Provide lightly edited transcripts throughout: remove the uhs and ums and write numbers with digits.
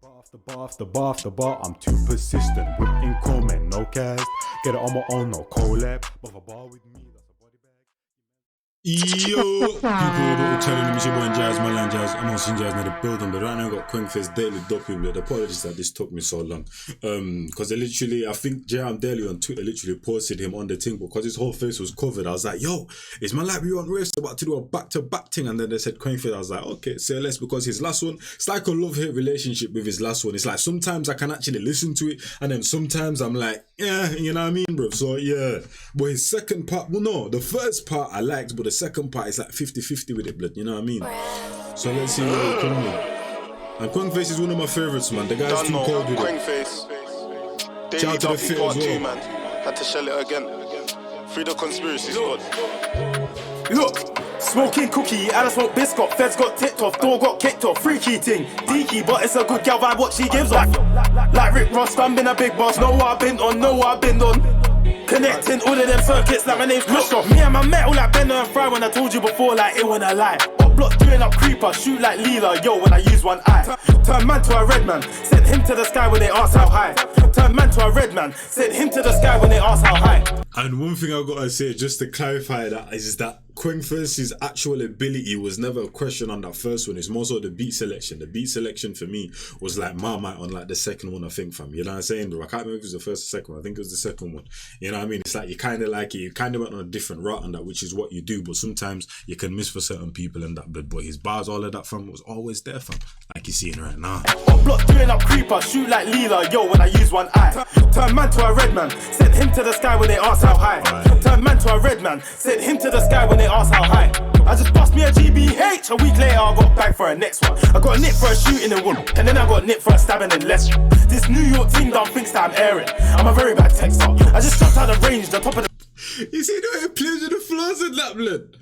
After bar, I'm too persistent. Whip in comment, no cast. Get it on my own, no collab. But a bar with me, that's a body bag. Yo, people that are telling me it's your boy Njies, MLC Njies. I'm MLC Njies in the building, but right now I got Kwengface daily Duppy. Apologies that this took me so long. Because I think GRM Daily on Twitter literally posted him on the thing because his whole face was covered. I was like, yo, is my like we on race about to do a back-to-back thing? And then they said Kwengface. I was like, okay, say less, because his last one, it's like a love-hate relationship with his last one. It's like sometimes I can actually listen to it, and then sometimes I'm like, yeah, you know what I mean, bro? So yeah, but his second part, well, no, the first part I liked, but the second part is like 50-50 with it, blood, you know what I mean? So let's see what it comes with. And Kwengface is one of my favourites, man. The guy's too cold with Kwengface. it. Shout out to the fit as well. Man. Had to shell it again. Free the conspiracy squad. Look, smoking cookie, and I smoke biscuit. Feds got tipped off, door got kicked off. Freaky thing, deaky, but it's a good gal vibe. What she gives off, like Rick Ross, I'm been a big boss. Know what I've been on, know what I've been on. Connecting all of them circuits like my name's Christoph. Me and my metal like Bender and Fry. When I told you before, like it when I lie. Up block doing up creeper, shoot like Leela. Yo, when I use one eye. Turn man to a red man, sent him to the sky when they asked how high. Turn man to a red man, sent him to the sky when they asked how high. And one thing I gotta say, just to clarify that, is that Kwengface's actual ability was never a question on that first one. It's more so the beat selection. The beat selection for me was like Marmite on like the second one, I think, fam. You know what I'm saying, bro? I can't remember if it was the first or second one. I think it was the second one. You know what I mean? It's like you kind of like it. You kind of went on a different route on that, which is what you do. But sometimes you can miss for certain people and that. But his bars, all of that, fam, was always there, fam. Like you're seeing right now. Up block doing up creeper, shoot like Leela. Yo, when I use one eye. Turn man to a red man, sent him to the sky when they asked how high. Turn man to a red man, sent him to the sky when they asked how high. I just bust me a GBH. A week later, I got back for a next one. I got nipped for a shooting in one, and then I got nipped for a stabbing in less. This New York team don't think that I'm airing. I'm a very bad texter. I just jumped out of range, the top of the. You see the way he plays with the flows in that, blood?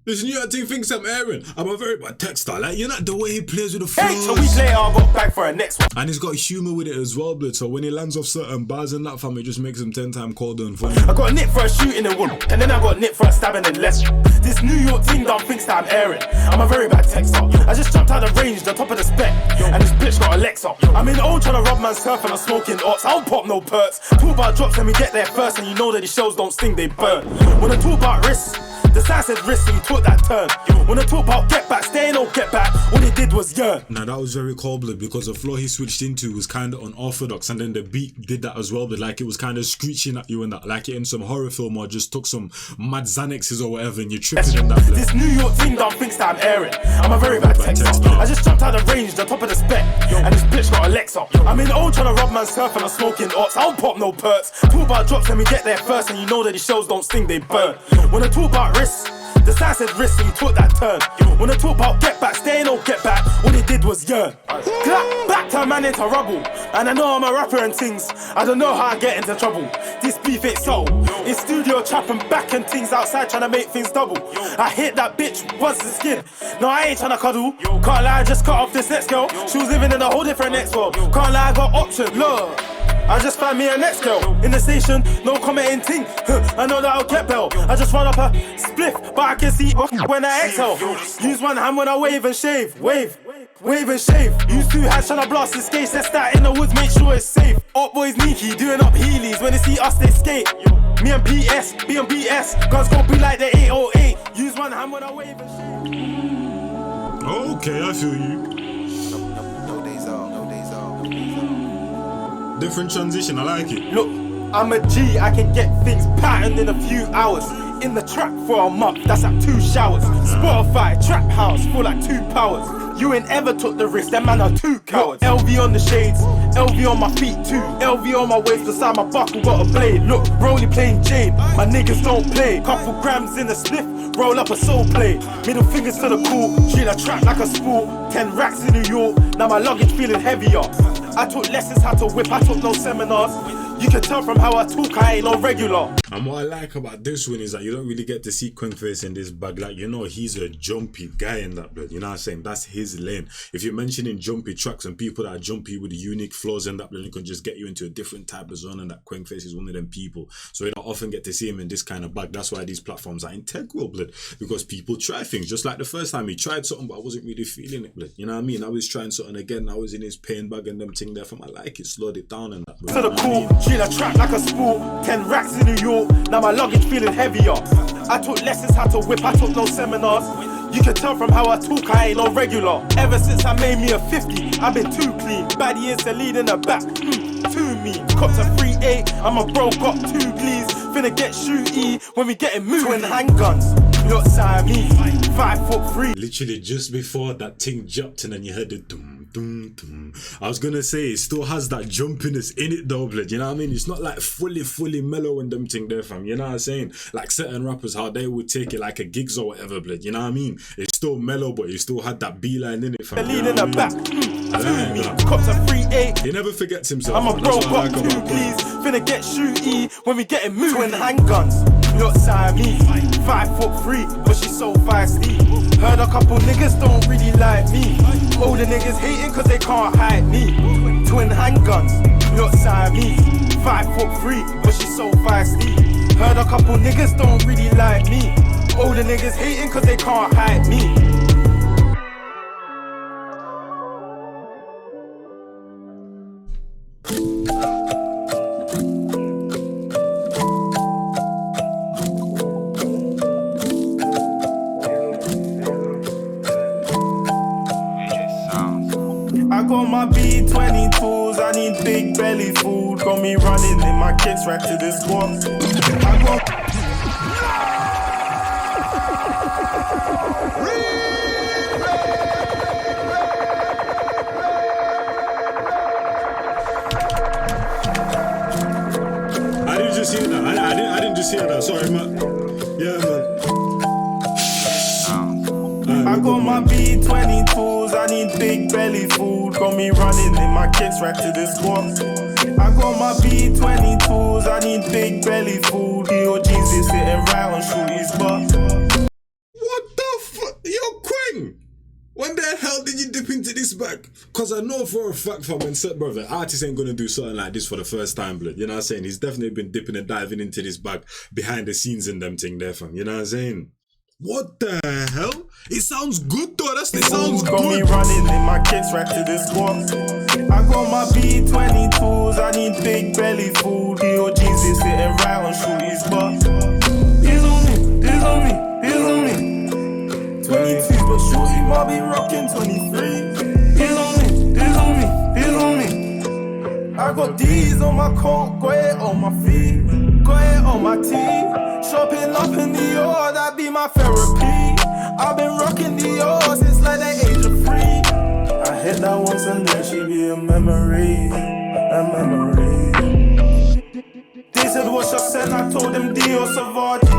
This New York team thinks I'm airing. I'm a very bad texter. Like, you know the way he plays with the flows. A week later, I got back for a next one. And he's got humour with it as well, blood. So when he lands off certain bars and that, fam, it just makes him 10 times colder and funny. I got nipped for a shooting in one, and then I got nipped for a stabbing in less. This New York team don't think that I'm airing. I'm a very bad texter. I just jumped out of range, the top of the spec. And this bitch got a Alexa. I'm in old trying to rob man's turf and I'm smoking ops. I don't pop no perks. Talk about drops when we get there first, and you know that these shells don't sting, they burn. When I talk about risks, the sign said risk, and you took that turn. When I talk about get back, stay no get back, all they did was yearn. Now that was very cold blood, because the flow he switched into was kind of unorthodox, and then the beat did that as well, but like it was kind of screeching at you and that, like it in some horror film or just took some mad Xanaxes or whatever and you're tripping in that blood. This New York team don't think that I'm airing. I'm a very bad texter. I just jumped out of range, the top of the spec. And this bitch got Alexa. I'm in old trying to rob man's turf and I'm smoking ops. I don't pop no perks. Talk about drops when we get there first, and you know that these shells don't sting, they burn. When I talk about risks, the sign said risk, and you took that turn. When I talk about get back, stay no get back, all they did was yearn. Clap back, turn man into rubble. And I know I'm a rapper and things. I don't know how I get into trouble. This beef ain't so. In studio trapping back and things outside trying to make things double. I hit that bitch once the skin. No, I ain't trying to cuddle. Can't lie, I just cut off this next girl. She was living in a whole different next world. Can't lie, I got options, look. I just found me a next girl in the station, no commenting ting. I know that I'll get bell. I just run up a spliff, but I can see when I exhale. Use one hand when I wave and shave. Wave and shave. Use two hands trying to blast this case. Let's start in the woods, make sure it's safe. Up boys sneaky, doing up heelys. When they see us, they skate. Me and PS, be on PS. Guns gon' be like the 808. Use one hand when I wave and shave. Okay, I feel you. Different transition, I like it. Look, I'm a G, I can get things patterned in a few hours. In the trap for a month, that's like 2 showers. Spotify, trap house, for like 2 powers. You ain't ever took the risk, that man are 2 cowards. LV on the shades, LV on my feet too. LV on my waist, beside my buckle got a blade. Look, Rolly playing Jade, my niggas don't play. Couple grams in a spliff, roll up a soul play. Middle fingers to the cool, treat a trap like a spool. 10 racks in New York, now my luggage feeling heavier. I took lessons how to whip, I took no seminars. You can tell from how I talk, I ain't no regular. And what I like about this one is that you don't really get to see Kwengface in this bag. Like, you know, he's a jumpy guy in that blood. You know what I'm saying? That's his lane. If you're mentioning jumpy tracks and people that are jumpy with unique flows in that blood, it can just get you into a different type of zone, and that Kwengface is one of them people. So you don't often get to see him in this kind of bag. That's why these platforms are integral, blood, because people try things. Just like the first time he tried something, but I wasn't really feeling it, blood. You know what I mean? I was trying something again. I was in his pain bag and them thing there from I like it, slowed it down and that. To the cool, treat a track like a sport. 10 racks in New York, now my luggage feeling heavier. I took lessons how to whip, I took no seminars. You can tell from how I talk, I ain't no regular. Ever since I made me a 50, I've been too clean. Baddie is the lead in the back, too mean. Cops a 3-8, I'm a bro, got 2 glees. Finna get shooty when we getting moving. Twin handguns, look Siamese, 5'3". Literally just before that thing jumped and then you heard the dum dum dum. I was gonna say it still has that jumpiness in it though, blood. You know what I mean? It's not like fully mellow and them thing there, fam. You know what I'm saying? Like certain rappers, how they would take it like a gigs or whatever, blood. You know what I mean? It's still mellow, but it still had that beeline in it, fam. The lead in the back, cops a 3-8. He never forgets himself. I'm a bro, got 2 glees. Finna get shooty when we getting moving. Twin handguns, look Siamese, 5'3", but she's so feisty. Heard a couple niggas don't really like me. Older niggas hating cause they can't hide me. Twin handguns, look Siamese, 5'3", but she's so feisty. Heard a couple niggas don't really like me. Older niggas hating cause they can't hide me. I got my B22s, I need big belly food. Got me running in my kicks right to the squad. I got I didn't just hear that. I didn't just hear that. Sorry, man. Yeah, man. I got my B22s, I need big belly food. Got me running in my kicks right to the squad. I got my B22s, I need big belly food. Your jeans is sitting right on Shorty's butt. What the fuck? Yo, Kweng! When the hell did you dip into this bag? Cause I know for a fact, fam, when said, bro, the artist ain't gonna do something like this for the first time, blood. You know what I'm saying? He's definitely been dipping and diving into this bag behind the scenes and them thing there, fam. You know what I'm saying? What the hell? It sounds good though. It sounds good. Got me running in my kicks right to the squad. I got my B22s, I need big belly food. Your jeans is sitting right on Shorty's butt. He's on me, he's on me, he's on me. 22, but Shorty might be rocking 23. He's on me, he's on me, he's on me. I got D's on my coat, got it on my feet, got it on my teeth. Shopping up in Dior, that be my therapy. I've been rocking Dior since like the age of 3. I hit that once and then she be a memory, a memory. They said what's your scent, I told them Dior Sauvage.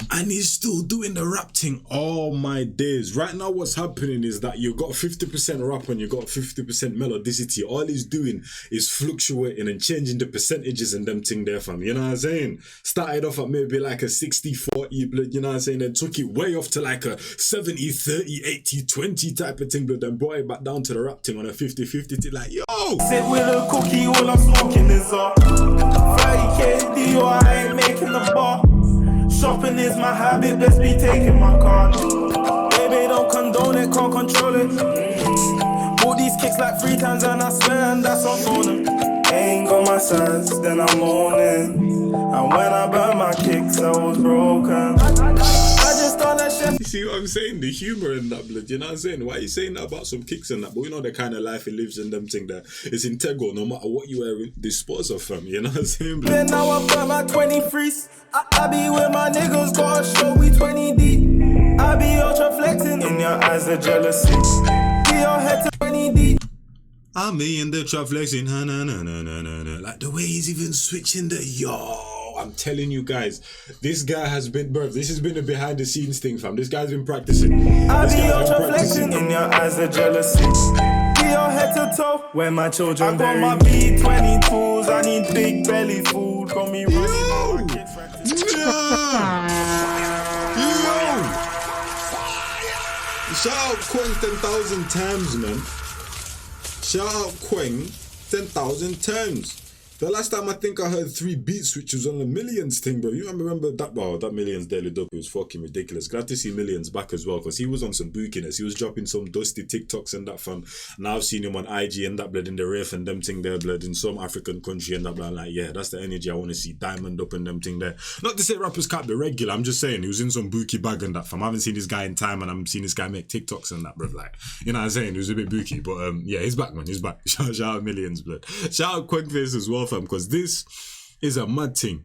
And he's still doing the rap thing all my days. Right now what's happening is that you got 50% rap and you got 50% melodicity. All he's doing is fluctuating and changing the percentages and them thing there, fam. You know what I'm saying? Started off at maybe like a 60-40 blood, you know what I'm saying? Then took it way off to like a 70-30, 80-20 type of thing, blood. Then brought it back down to the rap thing on a 50-50 thing, like, yo! Sit with a cookie, all I'm smoking is up. 30K Dior, I ain't making the bar. Shopping is my habit, best be taking my card. Baby, don't condone it, can't control it. Bought these kicks like 3 times and I swear and that's on phone. Ain't got my sense, then I'm moaning. And when I burn my kicks, I was broken. I just thought that shit. You see what I'm saying? The humor in that, blood. You know what I'm saying? Why are you saying that about some kicks and that? But you know the kind of life he lives in, them thing there. It's integral no matter what you are disposed of from. You know what I'm saying, blood? Then now I burn my 23s. I be with my niggas, got a show, we 20 deep. I be ultra flexing in your eyes of jealousy. Be your head to 20 deep. I'm me in the trap flexing, na. Like the way he's even switching the yo. I'm telling you guys, this guy has been, bro, this has been a behind the scenes thing, fam. This guy's been practicing. I be ultra flexing in your eyes of jealousy. Be your head to toe, where my children I got my B22s, I need big belly food. Got me running on my kids. Kweng 10,000 times, man. Shout out Kweng 10,000 times. The last time I think I heard 3 beats, which was on the Millions thing, bro. You remember that? Wow, that Millions Daily Duppy was fucking ridiculous. Glad to see Millions back as well, because he was on some bookiness. He was dropping some dusty TikToks and that, fam. Now I've seen him on IG and that, blood, in the rave and them thing there, blood, in some African country and that, blood. Like, yeah, that's the energy I want to see. Diamond up and them thing there. Not to say rappers can't be regular. I'm just saying he was in some bookie bag and that, fam. I haven't seen this guy in time, and I'm seeing this guy make TikToks and that, bro. Like, you know what I'm saying? He was a bit bookie, but yeah, he's back, man. He's back. Shout out Millions, blood. Shout out Kwengface as well, fam, because this is a mad thing.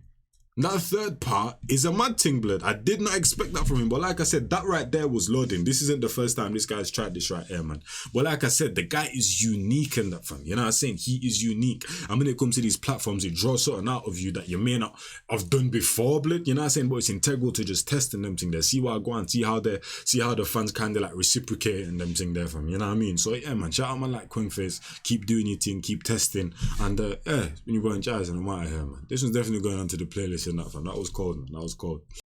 That third part is a mad thing, blood. I did not expect that from him, but like I said, that right there was loading. This isn't the first time this guy's tried this right here, man. But like I said, the guy is unique in that, fam. You know what I'm saying? He is unique. And when it comes to these platforms, it draws something out of you that you may not have done before, blood. You know what I'm saying? But it's integral to just testing them thing there. See what I go on, see how the fans kind of like reciprocate and them thing there, fam. You know what I mean? So yeah, man, shout out man like Kwengface. Keep doing your thing, keep testing. And yeah, when you go and jazz and I'm out of here, man. This one's definitely going onto the playlist and that, fam. That was cold, man. That was cold.